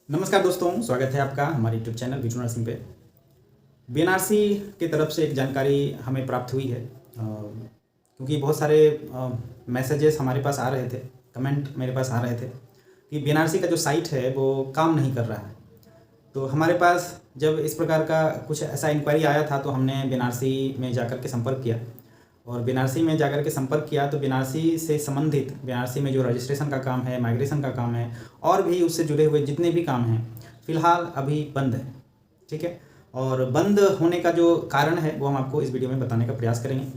नमस्कार दोस्तों, स्वागत है आपका हमारे यूट्यूब चैनल विष्णु नर्सिंग पे। बीएनआरसी की तरफ से एक जानकारी हमें प्राप्त हुई है क्योंकि बहुत सारे मैसेजेस हमारे पास आ रहे थे, कमेंट मेरे पास आ रहे थे कि बीएनआरसी का जो साइट है वो काम नहीं कर रहा है। तो हमारे पास जब इस प्रकार का कुछ ऐसा इंक्वायरी आया था तो हमने बीएनआरसी में जाकर के संपर्क किया और बीएनआरसी में जाकर के संपर्क किया तो बीएनआरसी से संबंधित बीएनआरसी में जो रजिस्ट्रेशन का काम है, माइग्रेशन का काम है और भी उससे जुड़े हुए जितने भी काम हैं फ़िलहाल अभी बंद है। ठीक है, और बंद होने का जो कारण है वो हम आपको इस वीडियो में बताने का प्रयास करेंगे।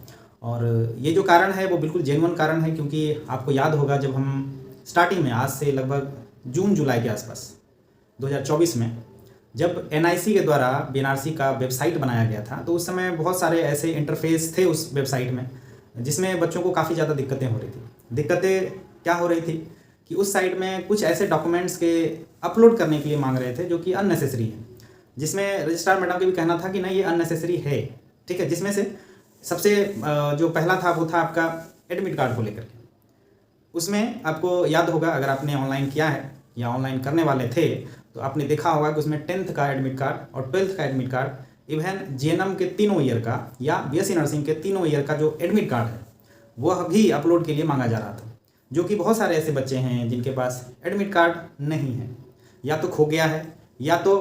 और ये जो कारण है वो बिल्कुल जेन्युइन कारण है क्योंकि आपको याद होगा जब हम स्टार्टिंग में आज से लगभग जून जुलाई के आसपास 2024 में जब एनआईसी के द्वारा बीएनआरसी का वेबसाइट बनाया गया था तो उस समय बहुत सारे ऐसे इंटरफेस थे उस वेबसाइट में जिसमें बच्चों को काफ़ी ज़्यादा दिक्कतें हो रही थी। दिक्कतें क्या हो रही थी कि उस साइट में कुछ ऐसे डॉक्यूमेंट्स के अपलोड करने के लिए मांग रहे थे जो कि अननेसेसरी है, जिसमें रजिस्ट्रार मैडम का भी कहना था कि नहीं ये अननेसेसरी है। ठीक है, जिसमें से सबसे जो पहला था वो था आपका एडमिट कार्ड को लेकर के। उसमें आपको याद होगा, अगर आपने ऑनलाइन किया है या ऑनलाइन करने वाले थे तो आपने देखा होगा कि उसमें 10th का एडमिट कार्ड और 12th का एडमिट कार्ड, इवन जीएनएम के तीनों ईयर का या बीएससी नर्सिंग के तीनों ईयर का जो एडमिट कार्ड है वह भी अपलोड के लिए मांगा जा रहा था, जो कि बहुत सारे ऐसे बच्चे हैं जिनके पास एडमिट कार्ड नहीं है, या तो खो गया है या तो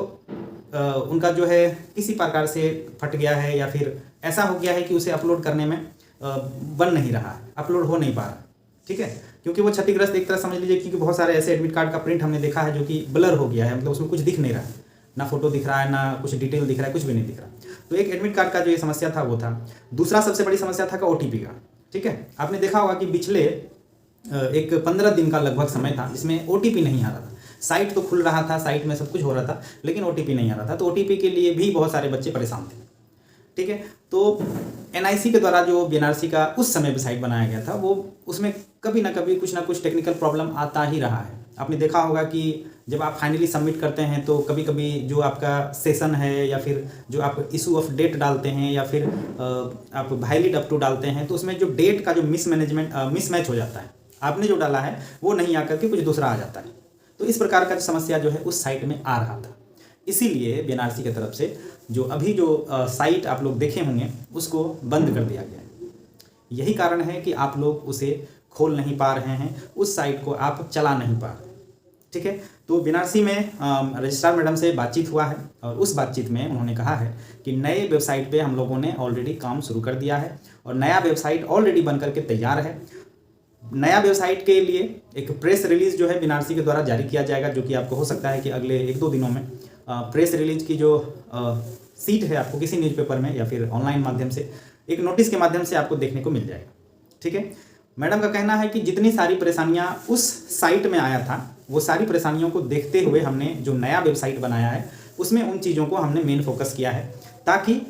उनका जो है किसी प्रकार से फट गया है या फिर ऐसा हो गया है कि उसे अपलोड करने में बन नहीं रहा है, अपलोड हो नहीं पा रहा। ठीक है, क्योंकि वो क्षतिग्रस्त एक तरह समझ लीजिए, क्योंकि बहुत सारे ऐसे एडमिट कार्ड का प्रिंट हमने देखा है जो कि ब्लर हो गया है, मतलब उसमें कुछ दिख नहीं रहा है, ना फोटो दिख रहा है ना कुछ डिटेल दिख रहा है, कुछ भी नहीं दिख रहा। तो एक एडमिट कार्ड का जो ये समस्या था वो था। दूसरा सबसे बड़ी समस्या था ओटीपी का। ठीक है, आपने देखा होगा कि पिछले एक 15 दिन का लगभग समय था जिसमें ओटीपी नहीं आ रहा था। साइट तो खुल रहा था, साइट में सब कुछ हो रहा था, लेकिन ओटीपी नहीं आ रहा था। तो ओटीपी के लिए भी बहुत सारे बच्चे परेशान थे। ठीक है, तो एनआईसी के द्वारा जो बीएनआरसी का उस समय वेबसाइट बनाया गया था वो उसमें कभी ना कभी कुछ ना कुछ टेक्निकल प्रॉब्लम आता ही रहा है। आपने देखा होगा कि जब आप फाइनली सबमिट करते हैं तो कभी कभी जो आपका सेशन है या फिर जो आप इशू ऑफ डेट डालते हैं या फिर आप वैलिड अप टू डालते हैं तो उसमें जो डेट का जो मिसमैच हो जाता है, आपने जो डाला है वो नहीं आकर के कुछ दूसरा आ जाता है। तो इस प्रकार का समस्या जो है उस साइट में आ रहा था। इसीलिए बीएनआरसी की तरफ से जो अभी जो साइट आप लोग देखे होंगे उसको बंद कर दिया गया है। यही कारण है कि आप लोग उसे खोल नहीं पा रहे हैं, उस साइट को आप चला नहीं पा रहे। ठीक है, तो बीएनआरसी में रजिस्ट्रार मैडम से बातचीत हुआ है और उस बातचीत में उन्होंने कहा है कि नए वेबसाइट पे हम लोगों ने ऑलरेडी काम शुरू कर दिया है और नया वेबसाइट ऑलरेडी बन करके तैयार है। नया वेबसाइट के लिए एक प्रेस रिलीज जो है बीएनआरसी के द्वारा जारी किया जाएगा, जो कि आपको हो सकता है कि अगले 1-2 दिनों में प्रेस रिलीज की जो सीट है आपको किसी न्यूज़पेपर में या फिर ऑनलाइन माध्यम से एक नोटिस के माध्यम से आपको देखने को मिल जाएगा। ठीक है, मैडम का कहना है कि जितनी सारी परेशानियां उस साइट में आया था वो सारी परेशानियों को देखते हुए हमने जो नया वेबसाइट बनाया है उसमें उन चीज़ों को हमने मेन फोकस किया है ताकि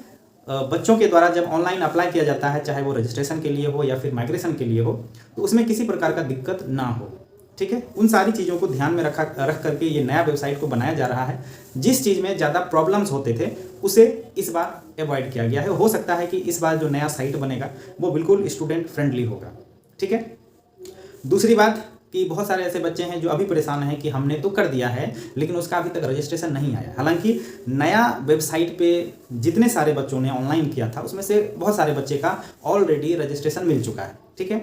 बच्चों के द्वारा जब ऑनलाइन अप्लाई किया जाता है, चाहे वो रजिस्ट्रेशन के लिए हो या फिर माइग्रेशन के लिए हो, तो उसमें किसी प्रकार का दिक्कत ना हो। ठीक है, उन सारी चीज़ों को ध्यान में रख करके ये नया वेबसाइट को बनाया जा रहा है। जिस चीज़ में ज़्यादा प्रॉब्लम्स होते थे उसे इस बार अवॉइड किया गया है। हो सकता है कि इस बार जो नया साइट बनेगा वो बिल्कुल स्टूडेंट फ्रेंडली होगा। ठीक है, दूसरी बात कि बहुत सारे ऐसे बच्चे हैं जो अभी परेशान हैं कि हमने तो कर दिया है लेकिन उसका अभी तक रजिस्ट्रेशन नहीं आया। हालांकि नया वेबसाइट पे जितने सारे बच्चों ने ऑनलाइन किया था उसमें से बहुत सारे बच्चे का ऑलरेडी रजिस्ट्रेशन मिल चुका है। ठीक है,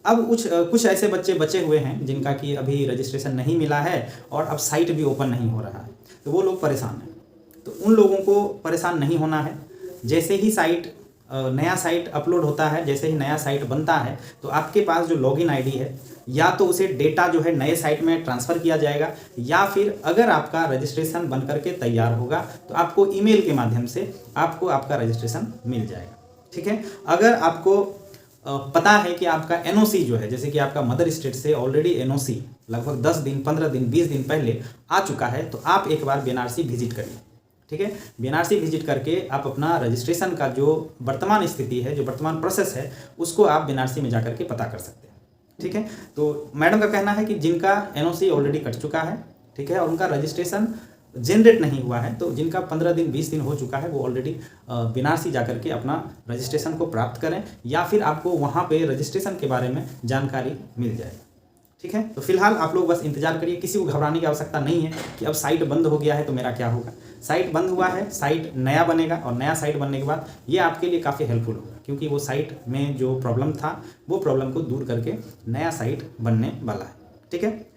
अब कुछ ऐसे बच्चे बचे हुए हैं जिनका कि अभी रजिस्ट्रेशन नहीं मिला है और अब साइट भी ओपन नहीं हो रहा है, तो वो लोग परेशान हैं। तो उन लोगों को परेशान नहीं होना है। जैसे ही नया साइट अपलोड होता है, जैसे ही नया साइट बनता है तो आपके पास जो लॉगिन आईडी है या तो उसे डेटा जो है नए साइट में ट्रांसफ़र किया जाएगा या फिर अगर आपका रजिस्ट्रेशन बन करके तैयार होगा तो आपको ईमेल के माध्यम से आपको आपका रजिस्ट्रेशन मिल जाएगा। ठीक है, अगर आपको पता है कि आपका एनओसी जो है, जैसे कि आपका मदर स्टेट से ऑलरेडी एनओसी लगभग 10 दिन 15 दिन 20 दिन पहले आ चुका है तो आप एक बार बीएनआरसी विजिट करिए। ठीक है, बीएनआरसी विजिट करके आप अपना रजिस्ट्रेशन का जो वर्तमान स्थिति है, जो वर्तमान प्रोसेस है, उसको आप बीएनआरसी में जाकर के पता कर सकते हैं। ठीक है, तो मैडम का कहना है कि जिनका एनओसी ऑलरेडी कट चुका है, ठीक है, और उनका रजिस्ट्रेशन जनरेट नहीं हुआ है, तो जिनका 15 दिन 20 दिन हो चुका है वो ऑलरेडी बीएनआरसी जाकर के अपना रजिस्ट्रेशन को प्राप्त करें या फिर आपको वहाँ पे रजिस्ट्रेशन के बारे में जानकारी मिल जाएगा। ठीक है। तो फिलहाल आप लोग बस इंतजार करिए, किसी को घबराने की आवश्यकता नहीं है कि अब साइट बंद हो गया है तो मेरा क्या होगा। साइट बंद हुआ है, साइट नया बनेगा और नया साइट बनने के बाद ये आपके लिए काफ़ी हेल्पफुल होगा, क्योंकि वो साइट में जो प्रॉब्लम था वो प्रॉब्लम को दूर करके नया साइट बनने वाला है, ठीक है।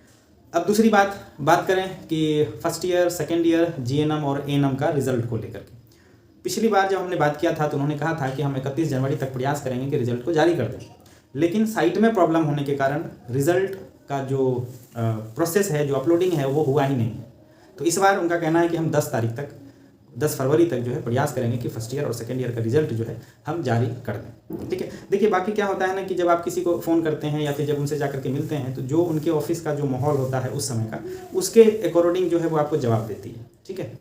अब दूसरी बात करें कि first year, second year GNM और ANM का रिजल्ट को लेकर के। पिछली बार जब हमने बात किया था तो उन्होंने कहा था कि हम 31 जनवरी तक प्रयास करेंगे कि रिजल्ट को जारी कर दें, लेकिन साइट में प्रॉब्लम होने के कारण रिजल्ट का जो प्रोसेस है, जो अपलोडिंग है, वो हुआ ही नहीं है। तो इस बार उनका कहना है कि हम 10 फरवरी तक जो है प्रयास करेंगे कि फर्स्ट ईयर और सेकेंड ईयर का रिजल्ट जो है हम जारी कर दें, ठीक है। देखिए बाकी क्या होता है ना कि जब आप किसी को फ़ोन करते हैं या फिर जब उनसे जाकर के मिलते हैं तो जो उनके ऑफिस का जो माहौल होता है उस समय का, उसके अकॉर्डिंग जो है वो आपको जवाब देती है, ठीक है।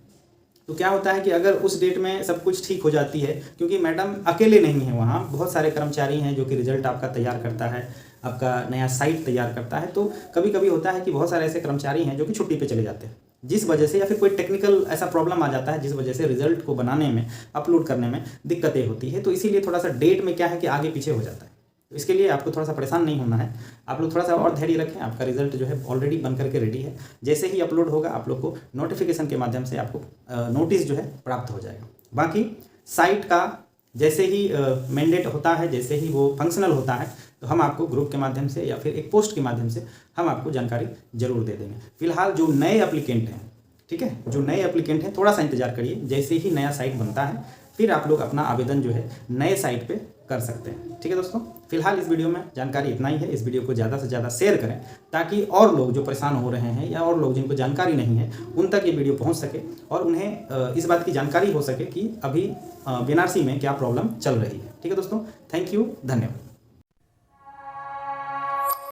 तो क्या होता है कि अगर उस डेट में सब कुछ ठीक हो जाती है, क्योंकि मैडम अकेले नहीं है, वहाँ बहुत सारे कर्मचारी हैं जो कि रिजल्ट आपका तैयार करता है, आपका नया साइट तैयार करता है। तो कभी कभी होता है कि बहुत सारे ऐसे कर्मचारी हैं जो कि छुट्टी पे चले जाते हैं, जिस वजह से या फिर कोई टेक्निकल ऐसा प्रॉब्लम आ जाता है जिस वजह से रिजल्ट को बनाने में, अपलोड करने में दिक्कतें होती है। तो इसीलिए थोड़ा सा डेट में क्या है कि आगे पीछे हो जाता है। तो इसके लिए आपको थोड़ा सा परेशान नहीं होना है, आप लोग थोड़ा सा और धैर्य रखें। आपका रिजल्ट जो है ऑलरेडी बन करके रेडी है, जैसे ही अपलोड होगा आप लोग को नोटिफिकेशन के माध्यम से आपको नोटिस जो है प्राप्त हो जाएगा। बाकी साइट का जैसे ही मैंडेट होता है, जैसे ही वो फंक्शनल होता है, तो हम आपको ग्रुप के माध्यम से या फिर एक पोस्ट के माध्यम से हम आपको जानकारी जरूर दे देंगे। फिलहाल जो नए एप्लीकेंट हैं, ठीक है, जो नए एप्लीकेंट हैं थोड़ा सा इंतजार करिए, जैसे ही नया साइट बनता है फिर आप लोग अपना आवेदन जो है नए साइट पे कर सकते हैं, ठीक है दोस्तों। फिलहाल इस वीडियो में जानकारी इतना ही है। इस वीडियो को ज़्यादा से ज़्यादा शेयर करें ताकि और लोग जो परेशान हो रहे हैं या और लोग जिनको जानकारी नहीं है उन तक ये वीडियो पहुंच सके और उन्हें इस बात की जानकारी हो सके कि अभी BNRC में क्या प्रॉब्लम चल रही है, ठीक है दोस्तों। थैंक यू, धन्यवाद।